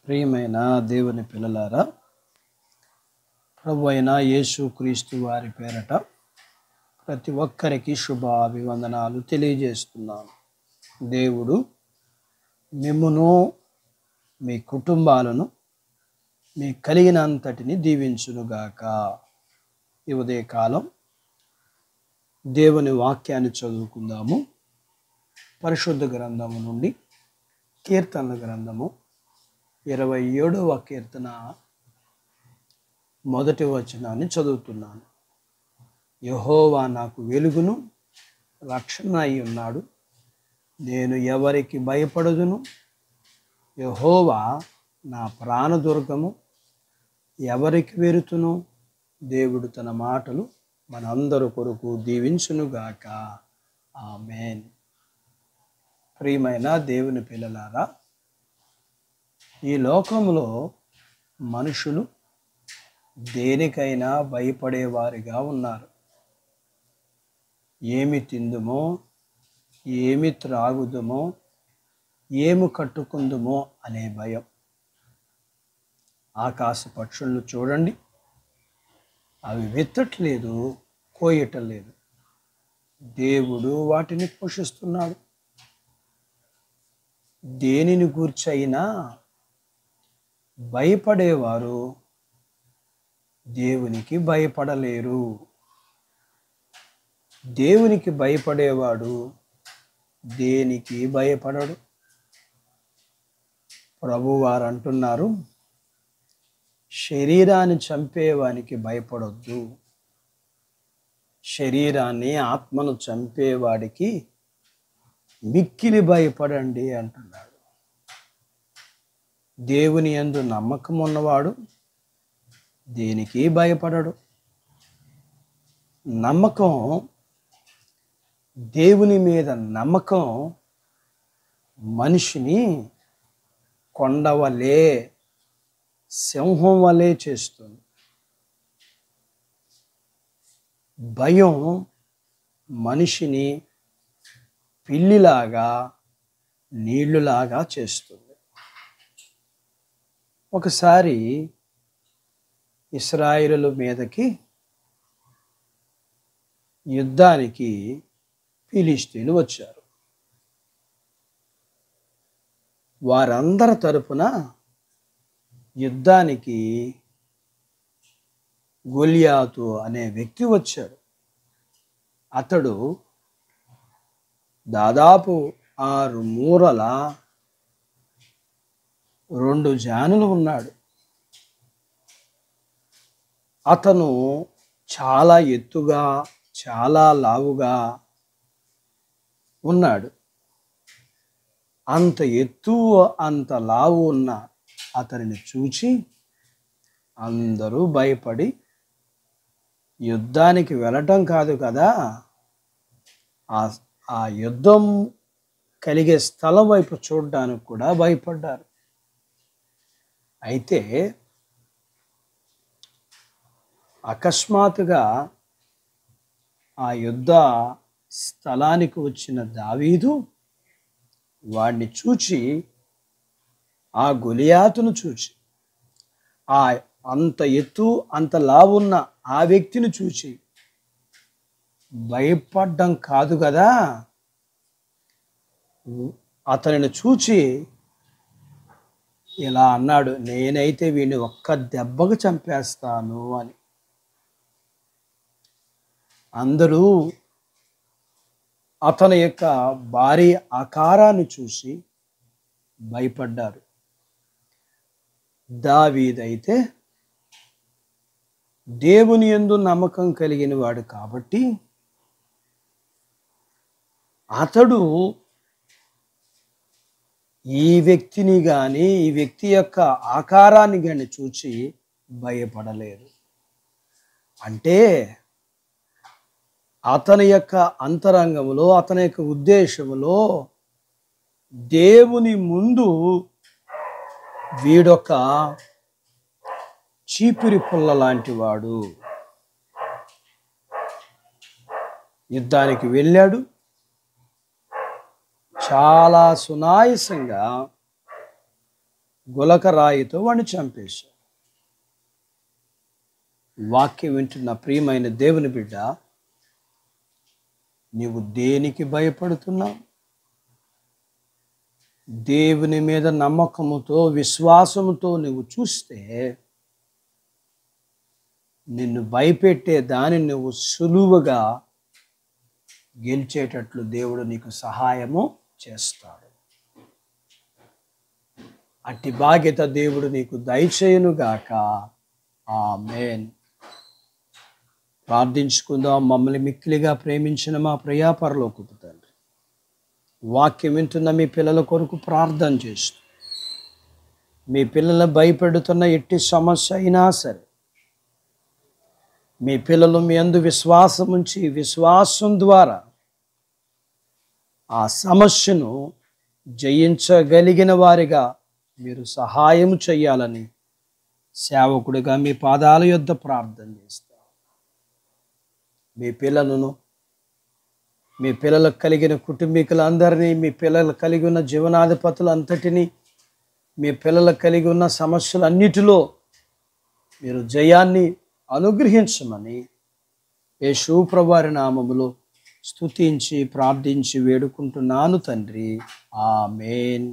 ప్రియమైన దేవుని పిల్లలారా, ప్రభు అయిన యేసుక్రీస్తు వారి పేరట ప్రతి ఒక్కరికి శుభాభివందనాలు తెలియజేస్తున్నాను. దేవుడు మిమ్మును, మీ కుటుంబాలను, మీ కలిగినంతటిని దీవించునుగాక. ఈ ఉదయకాలం దేవుని వాక్యాన్ని చదువుకుందాము. పరిశుద్ధ గ్రంథము నుండి కీర్తనల గ్రంథము 27వ కీర్తన మొదటి వచనాన్ని చదువుతున్నాను. యెహోవా నాకు వెలుగును రక్షణ అయి ఉన్నాడు, నేను ఎవరికి భయపడదును. యెహోవా నా ప్రాణదుర్గము, ఎవరికి వెరుతును. దేవుడు తన మాటలు మనందరి కొరకు దీవించునుగాక. ఆమేన్. ప్రియమైన దేవుని పిల్లలారా, ఈ లోకంలో మనుషులు దేనికైనా భయపడేవారిగా ఉన్నారు. ఏమి తిందుమో, ఏమి త్రాగుదుమో, ఏమి కట్టుకుందుమో అనే భయం. ఆకాశ పక్షులను చూడండి, అవి విత్తట్లేదు, కోయటలేదు. దేవుడు వాటిని పోషిస్తున్నాడు. దేనిని గూర్చైనా భయపడేవారు దేవునికి భయపడలేరు. దేవునికి భయపడేవాడు దేనికి భయపడడు. ప్రభువారు అంటున్నారు, శరీరాన్ని చంపేవానికి భయపడొద్దు, శరీరాన్ని ఆత్మను చంపేవాడికి మిక్కిలి భయపడండి అంటున్నాడు. దేవుని యందు నమ్మకం ఉన్నవాడు దేనికి భయపడడు. నమ్మకం, దేవుని మీద నమ్మకం మనిషిని కొండ వలె, సింహం వలె చేస్తుంది. భయం మనిషిని పిల్లిలాగా, నీళ్లులాగా చేస్తుంది. ఒకసారి ఇశ్రాయేలుల మీదకి యుద్ధానికి ఫిలిష్తీయులు వచ్చారు. వారందరి తరపున యుద్ధానికి గొలియాతు అనే వ్యక్తి వచ్చాడు. అతడు దాదాపు 6 మూరల 2 జానులు ఉన్నాడు. అతను చాలా ఎత్తుగా, చాలా లావుగా ఉన్నాడు. అంత ఎత్తు, అంత లావు ఉన్న అతనిని చూచి అందరూ భయపడి యుద్ధానికి వెళ్ళటం కాదు కదా, ఆ యుద్ధం కలిగే స్థలం వైపు చూడడానికి కూడా భయపడ్డారు. అయితే అకస్మాత్తుగా ఆ యుద్ధ స్థలానికి వచ్చిన దావీదు వాడిని చూచి, ఆ గొలియాతును చూచి, ఆ అంత ఎత్తు, అంత లావున్న ఆ వ్యక్తిని చూచి భయపడ్డం కాదు కదా, అతనిని చూచి ఇలా అన్నాడు, నేనైతే వీడిని ఒక్క దెబ్బకు చంపేస్తాను అని. అందరూ అతని యొక్క భారీ ఆకారాన్ని చూసి భయపడ్డారు. దావీదైతే దేవుని యందు నమ్మకం కలిగిన వాడు కాబట్టి అతడు ఈ వ్యక్తిని కానీ, ఈ వ్యక్తి యొక్క ఆకారాన్ని కానీ చూచి భయపడలేదు. అంటే అతని యొక్క అంతరంగంలో, అతని యొక్క ఉద్దేశంలో దేవుని ముందు వీడొక చీపిరి పుల్ల లాంటి వాడు. యుద్ధానికి వెళ్ళాడు, చాలా సునాయాసంగా గులక రాయితో వాడిని చంపేశాడు. వాక్యం వింటున్న ప్రియమైన దేవుని బిడ్డ, నీవు దేనికి భయపడుతున్నావు? దేవుని మీద నమ్మకముతో విశ్వాసముతో నువ్వు చూస్తే నిన్ను భయపెట్టే దాన్ని నువ్వు సులువుగా గెలిచేటట్లు దేవుడు నీకు సహాయము చేస్తాడు. అట్టి బాధ్యత దేవుడు నీకు దయచేయునుగాక. ఆమేన్. ప్రార్థించుకుందాం. మమ్మల్ని మిక్కిలిగా ప్రేమించిన మా ప్రియ పరలోకపు తండ్రి, వాక్యం వింటున్న మీ పిల్లల కొరకు ప్రార్థన చేస్తూ, మీ పిల్లలను భయపెడుతున్న ఎట్టి సమస్య అయినా సరే, మీ పిల్లలు మీ యందు విశ్వాసం ఉంచి విశ్వాసం ద్వారా ఆ సమస్యను జయించగలిగిన వారిగా మీరు సహాయం చేయాలని సేవకుడిగా మీ పాదాల యొద్ద ప్రార్థన చేస్తాను. మీ పిల్లలను, మీ పిల్లలకు కలిగిన కుటుంబీకులందరినీ, మీ పిల్లలకు కలిగి ఉన్న జీవనాధిపతులంతటినీ, మీ పిల్లలకు కలిగి ఉన్న సమస్యలన్నిటిలో మీరు జయాన్ని అనుగ్రహించమని యేసు ప్రభువారి నామములో స్తుతించి ప్రార్థించి వేడుకుంటున్నాను తండ్రి. ఆమేన్.